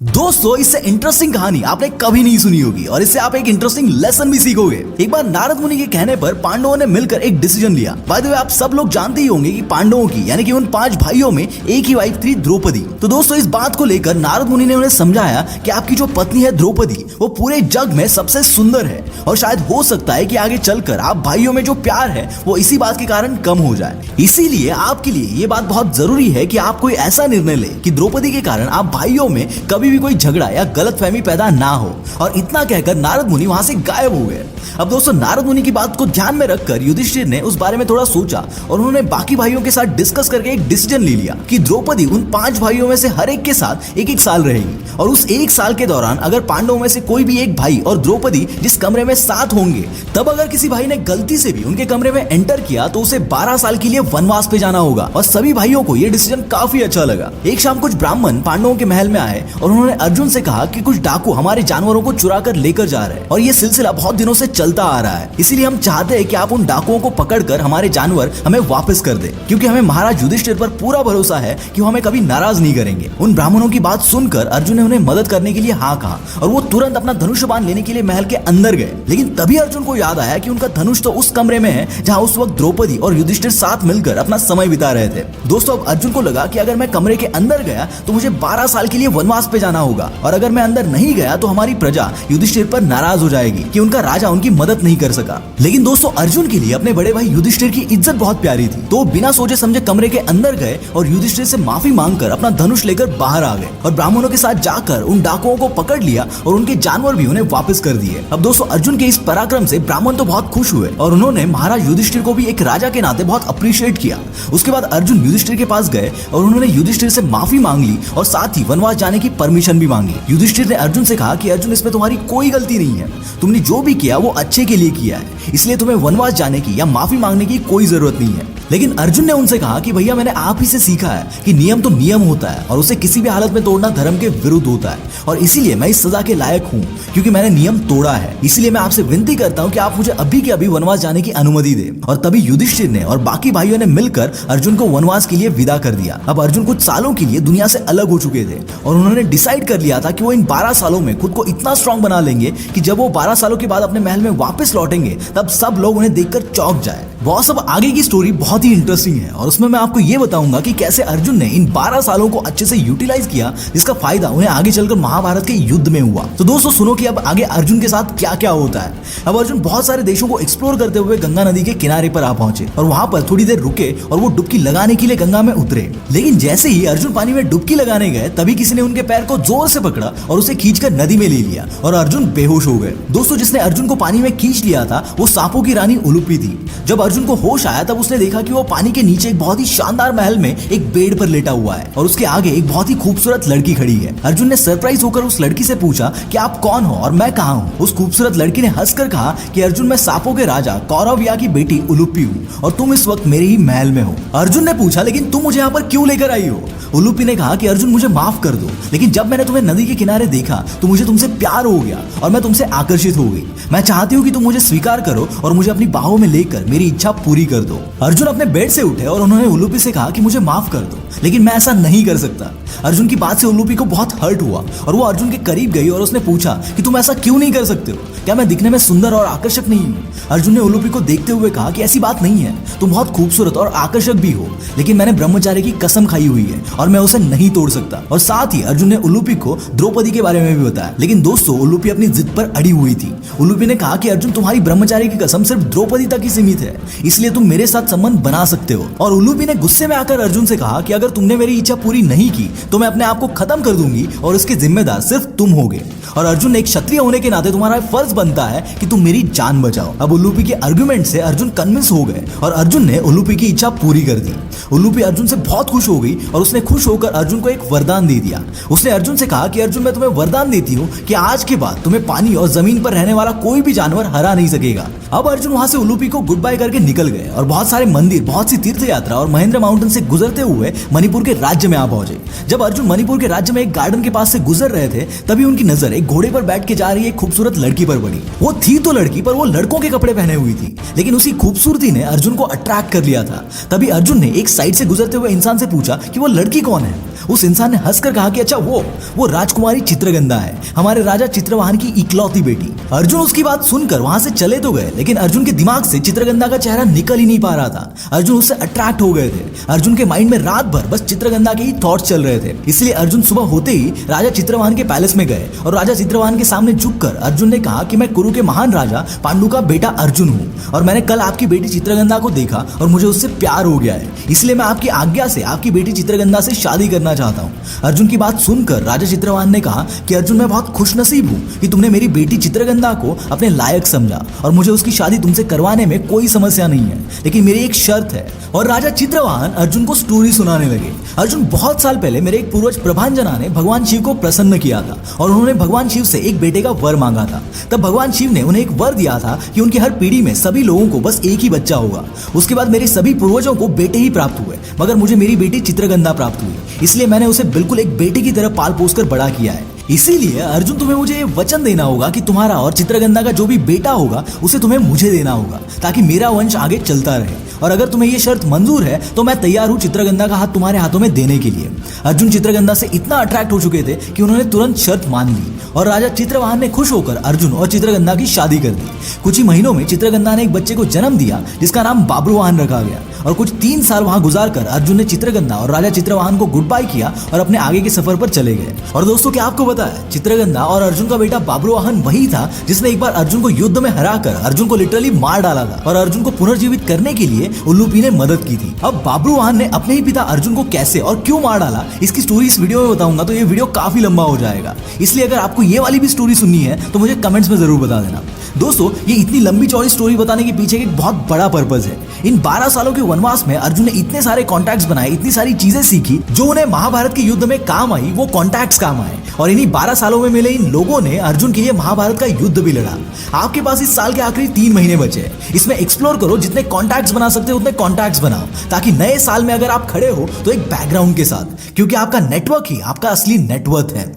दोस्तों, इससे इंटरेस्टिंग कहानी आपने कभी नहीं सुनी होगी और इससे आप एक इंटरेस्टिंग लेसन भी सीखोगे। एक बार नारद मुनि के कहने पर पांडवों ने मिलकर एक डिसीजन लिया। बाय द वे, आप सब लोग जानते ही होंगे कि पांडवों की यानी कि उन 5 भाइयों में एक ही वाइफ थी, द्रौपदी। तो दोस्तों, इस बात को लेकर नारद मुनि ने उन्हें समझाया कि आपकी जो पत्नी है द्रौपदी, वो पूरे जग में सबसे सुंदर है और शायद हो सकता है कि आगे चलकर आप भाइयों में जो प्यार है वो इसी बात के कारण कम हो जाए। इसीलिए आपके लिए ये बात बहुत जरूरी है कि आप कोई ऐसा निर्णय ले कि द्रौपदी के कारण आप भाइयों में कभी भी कोई झगड़ा या गलतफहमी पैदा ना हो। और इतना कहकर नारद मुनि वहां से गायब हो गए। अब दोस्तों, नारद मुनि की बात को ध्यान में रखकर युधिष्ठिर ने उस बारे में थोड़ा सोचा और उन्होंने बाकी भाइयों के साथ डिस्कस करके एक डिसीजन ले लिया कि द्रौपदी उन 5 भाइयों में से हर एक के साथ एक साल रहेगी और उस 1 साल के दौरान अगर पांडवों में से कोई भी एक भाई और द्रौपदी जिस कमरे में साथ होंगे, तब अगर किसी भाई ने गलती से भी उनके कमरे में एंटर किया तो उसे 12 साल के लिए वनवास पे जाना होगा। और सभी भाइयों को यह डिसीजन काफी अच्छा लगा। एक शाम कुछ ब्राह्मण पांडवों के महल में आए और उन्होंने अर्जुन से कहा कि कुछ डाकू हमारे जानवरों को चुरा कर लेकर जा रहे हैं और ये सिलसिला बहुत दिनों से चलता आ रहा है। इसीलिए हम चाहते हैं कि आप उन डाकुओं को पकड़कर हमारे जानवर हमें वापस कर दे, क्योंकि हमें महाराज युधिष्ठिर पर पूरा भरोसा है कि वो हमें कभी नाराज नहीं करेंगे। उन ब्राह्मणों की बात सुनकर अर्जुन ने उन्हें मदद करने के लिए हाँ कहा और वो तुरंत अपना धनुष बाण लेने के लिए महल के अंदर गए। लेकिन तभी अर्जुन को याद आया कि उनका धनुष तो उस कमरे में है जहाँ उस वक्त द्रौपदी और युधिष्ठिर साथ मिलकर अपना समय बिता रहे थे। दोस्तों, अब अर्जुन को लगा कि अगर मैं कमरे के अंदर गया तो मुझे 12 साल के लिए वनवास पे जाना होगा और अगर मैं अंदर नहीं गया तो हमारी प्रजा युधिष्ठिर पर नाराज हो जाएगी कि उनका राजा उनकी मदद नहीं कर सका। लेकिन दोस्तों, अर्जुन के लिए अपने बड़े भाई युधिष्ठिर की इज्जत बहुत प्यारी थी, तो बिना सोचे समझे कमरे के अंदर गए और युधिष्ठिर से माफी मांगकर अपना धनुष लेकर बाहर आ गए और ब्राह्मणों के साथ जाकर उन डाकुओं को पकड़ लिया और उनके जानवर भी उन्हें वापस कर दिए। अब दोस्तों, अर्जुन के इस पराक्रम से ब्राह्मण तो बहुत खुश हुए और उन्होंने महाराज युधिष्ठिर को भी एक राजा के नाते बहुत अप्रिशिएट किया। उसके बाद अर्जुन युधिष्ठिर के पास गए और उन्होंने युधिष्ठिर से माफी मांग ली और साथ ही वनवास जाने की परमिशन भी मांगी। युधिष्ठिर ने अर्जुन से कहा कि अर्जुन, इसमें तुम्हारी कोई गलती नहीं है, तुमने जो भी किया वो अच्छे के लिए किया है, इसलिए तुम्हें वनवास जाने की या माफी मांगने की कोई जरूरत नहीं है। लेकिन अर्जुन ने उनसे कहा कि भैया, मैंने आप ही से सीखा है कि नियम तो नियम होता है और उसे किसी भी हालत में तोड़ना धर्म के विरुद्ध होता है और इसीलिए मैं इस सजा के लायक हूँ क्योंकि मैंने नियम तोड़ा है। इसलिए मैं आपसे विनती करता हूँ कि आप मुझे अभी के अभी वनवास जाने की अनुमति दें। और तभी युधिष्ठिर ने और बाकी भाइयों ने मिलकर अर्जुन को वनवास के लिए विदा कर दिया। अब अर्जुन कुछ सालों के लिए दुनिया से अलग हो चुके थे और उन्होंने डिसाइड कर लिया था कि वो इन 12 सालों में खुद को इतना स्ट्रांग बना लेंगे कि जब वो 12 सालों के बाद अपने महल में वापस लौटेंगे तब सब लोग उन्हें देखकर चौंक जाए। बॉस, अब आगे की स्टोरी बहुत ही इंटरेस्टिंग है और उसमें मैं आपको ये बताऊंगा कि कैसे अर्जुन ने इन 12 सालों को अच्छे से यूटिलाइज किया, जिसका फायदा उन्हें आगे चलकर महाभारत के युद्ध में हुआ। तो दोस्तों, सुनो कि अब आगे अर्जुन के साथ क्या क्या होता है। अब अर्जुन बहुत सारे देशों को एक्सप्लोर करते हुए गंगा नदी के किनारे पर आ पहुंचे और वहां पर थोड़ी देर रुके और वो डुबकी लगाने के लिए गंगा में उतरे। लेकिन जैसे ही अर्जुन पानी में डुबकी लगाने गए तभी किसी ने उनके पैर को जोर से पकड़ा और उसे खींचकर नदी में ले लिया और अर्जुन बेहोश हो गए। दोस्तों, जिसने अर्जुन को पानी में खींच लिया था वो सांपों की रानी उलूपी थी। जब अर्जुन को होश आया तब उसने देखा कि वो पानी के नीचे एक बहुत ही शानदार महल में एक बेड पर लेटा हुआ है और उसके आगे एक बहुत ही खूबसूरत लड़की खड़ी है। अर्जुन ने सरप्राइज होकर उस लड़की से पूछा कि आप कौन हो और मैं कहाँ हूँ। उस खूबसूरत लड़की ने हंसकर कहा कि अर्जुन, मैं सांपों के राजा कौरवया की बेटी उलूपी हूँ और तुम इस वक्त मेरे ही महल में हो। अर्जुन ने पूछा, लेकिन तुम मुझे यहाँ पर क्यों लेकर आई हो? उलूपी ने कहा कि अर्जुन, मुझे माफ कर दो, लेकिन जब मैंने तुम्हें नदी के किनारे देखा तो मुझे तुमसे प्यार हो गया और मैं तुमसे आकर्षित हो गई। मैं चाहती हूँ कि तुम मुझे स्वीकार करो और मुझे अपनी बाहों में लेकर मेरी इच्छा पूरी कर दो। अर्जुन अपने बेड से उठे और उन्होंने उलूपी से कहा कि मुझे माफ कर दो, लेकिन मैं ऐसा नहीं कर सकता। अर्जुन की बात से उलूपी को बहुत हर्ट हुआ और वो अर्जुन के करीब गई और उसने पूछा कि तुम ऐसा क्यों नहीं कर सकते हो? क्या मैं दिखने में सुंदर और आकर्षक नहीं हूँ? अर्जुन ने उलूपी को देखते हुए कहा कि ऐसी बात नहीं है, तुम बहुत खूबसूरत और आकर्षक भी हो, लेकिन मैंने ब्रह्मचार्य की कसम खाई हुई है और मैं उसे नहीं तोड़ सकता। और साथ ही अर्जुन ने उलूपी को द्रौपदी के बारे में भी बताया। लेकिन दोस्तों, उलूपी अपनी जिद पर अड़ी हुई थी। उलूपी ने कहा कि अर्जुन, तुम्हारी ब्रह्मचार्य की कसम सिर्फ द्रौपदी तक ही सीमित है, इसलिए तुम मेरे साथ संबंध बना सकते हो। और उलूपी ने गुस्से में आकर अर्जुन से कहा कि अगर तुमने मेरी इच्छा पूरी नहीं की तो मैं अपने आप को खत्म कर दूंगी और इसके जिम्मेदार सिर्फ तुम होगे। और अर्जुन, एक क्षत्रिय होने के नाते तुम्हारा फर्ज बनता है कि तुम मेरी जान बचाओ। अब उलूपी के आर्गुमेंट से अर्जुन कन्विंस हो गए और अर्जुन ने उलूपी की इच्छा पूरी कर दी। उलूपी अर्जुन से बहुत खुश हो गई और उसने खुश होकर अर्जुन को एक वरदान दे दिया। उसने अर्जुन से कहा कि अर्जुन, मैं तुम्हें वरदान देती हूँ कि आज के बाद तुम्हें पानी और जमीन पर रहने वाला कोई भी जानवर हरा नहीं सकेगा। अब अर्जुन वहां से उलूपी को गुड बाय करके निकल गए और बहुत सारे मंदिर, बहुत सी तीर्थ यात्रा और महेंद्र माउंटेन से गुजरते हुए मणिपुर के राज्य में आ पहुंचे। जब अर्जुन मणिपुर के राज्य में एक गार्डन के पास से गुजर रहे थे तभी उनकी नजर एक घोड़े पर बैठ के जा रही एक खूबसूरत लड़की पर पड़ी। वो थी तो लड़की, पर वो लड़कों के कपड़े पहने हुई थी, लेकिन उसी खूबसूरती ने अर्जुन को अट्रैक्ट कर लिया था। तभी अर्जुन ने एक साइड से गुजरते हुए इंसान से पूछा कि वो लड़की कौन है। उस इंसान ने हंसकर कहा कि अच्छा वो राजकुमारी चित्रगंधा है, हमारे राजा चित्रवाहन की इकलौती बेटी। अर्जुन उसकी बात सुनकर वहां से चले तो गए, लेकिन अर्जुन के दिमाग से चित्रगंधा का चेहरा निकल ही नहीं पा रहा था। अर्जुन उससे अट्रैक्ट हो गए थे। अर्जुन के माइंड में रात भर बस चित्रगंधा के ही थॉट्स चल रहे थे। इसलिए अर्जुन सुबह होते ही राजा चित्रवाहन के पैलेस में गए और राजा चित्रवाहन के सामने झुककर अर्जुन ने कहा कि मैं कुरु के महान राजा पांडु का बेटा अर्जुन हूँ और मैंने कल आपकी बेटी चित्रगंधा को देखा और मुझे उससे प्यार हो गया है, इसलिए मैं आपकी आज्ञा से आपकी बेटी चित्रगंधा से शादी करना चाहता हूँ। अर्जुन की बात सुनकर राजा चित्रवाहन ने कहा कि अर्जुन, मैं बहुत खुशनसीब हूँ कि तुमने मेरी बेटी चित्रगंधा को अपने लायक समझा और मुझे उसकी शादी तुमसे करवाने में कोई समस्या नहीं है, लेकिन मेरी एक शर्त है। और राजा चित्रवाहन अर्जुन को स्टोरी सुनाने लगे। अर्जुन, बहुत साल पहले मेरे एक पूर्वज प्रभांजना ने भगवान शिव को प्रसन्न किया था और उन्होंने भगवान शिव से एक बेटे का वर मांगा था। तब भगवान शिव ने उन्हें एक वर दिया था कि उनकी हर पीढ़ी में सभी लोगों को बस एक ही बच्चा होगा। उसके बाद मेरे सभी पूर्वजों को बेटे ही प्राप्त हुए, मगर मुझे मेरी बेटी चित्रगंधा प्राप्त हुई, इसलिए मैंने उसे बिल्कुल एक बेटे की तरह पाल पोस कर बड़ा किया है। इसीलिए अर्जुन, तुम्हें मुझे ये वचन देना होगा कि तुम्हारा और चित्रगंधा का जो भी बेटा होगा उसे तुम्हें मुझे देना होगा, ताकि मेरा वंश आगे चलता रहे। और अगर तुम्हें ये शर्त मंजूर है तो मैं तैयार हूँ चित्रगंधा का हाथ तुम्हारे हाथों में देने के लिए। अर्जुन चित्रगंधा से इतना अट्रैक्ट हो चुके थे कि उन्होंने तुरंत शर्त मान ली और राजा चित्रवाहन ने खुश होकर अर्जुन और चित्रगंधा की शादी कर दी। कुछ ही महीनों में चित्रगंधा ने एक बच्चे को जन्म दिया जिसका नाम बाब्रुवाहन रखा गया और कुछ 3 साल वहां गुजारकर अर्जुन ने चित्रगंधा और राजा चित्रवाहन को गुड बाय किया और अपने आगे के सफर पर चले गए। और दोस्तों, क्या आपको पता है, चित्रगंधा और अर्जुन का बेटा बाब्रुवाहन वही था जिसने एक बार अर्जुन को युद्ध में हराकर अर्जुन को लिटरली मार डाला था और अर्जुन को पुनर्जीवित करने के लिए उल्लूपी ने मदद की थी। अब बाब्रुवाहन ने अपने ही पिता अर्जुन को कैसे और क्यों मार डाला, इसकी स्टोरी इस वीडियो में बताऊंगा, तो ये वीडियो काफी लंबा हो जाएगा। इसलिए अगर आपको ये वाली भी स्टोरी सुननी है तो मुझे कमेंट्स में जरूर बता देना। दोस्तों, ये इतनी लंबी चौड़ी स्टोरी बताने के पीछे एक बहुत बड़ा पर्पस है। इन 12 सालों के वनवास में अर्जुन ने इतने सारे कॉन्टैक्ट्स बनाए, इतनी सारी चीजें सीखी जो उन्हें महाभारत के युद्ध में काम आई, वो कॉन्टैक्ट्स काम आए। और इन्हीं 12 सालों में मिले इन लोगों ने अर्जुन के लिए महाभारत का युद्ध भी लड़ा। आपके पास इस साल के आखिरी 3 महीने बचे हैं, इसमें एक्सप्लोर करो, जितने कॉन्टैक्ट्स बना सकते हो उतने कॉन्टैक्ट्स बनाओ, ताकि नए साल में अगर आप खड़े हो तो एक बैकग्राउंड के साथ, क्योंकि आपका नेटवर्क ही आपका असली नेटवर्थ है।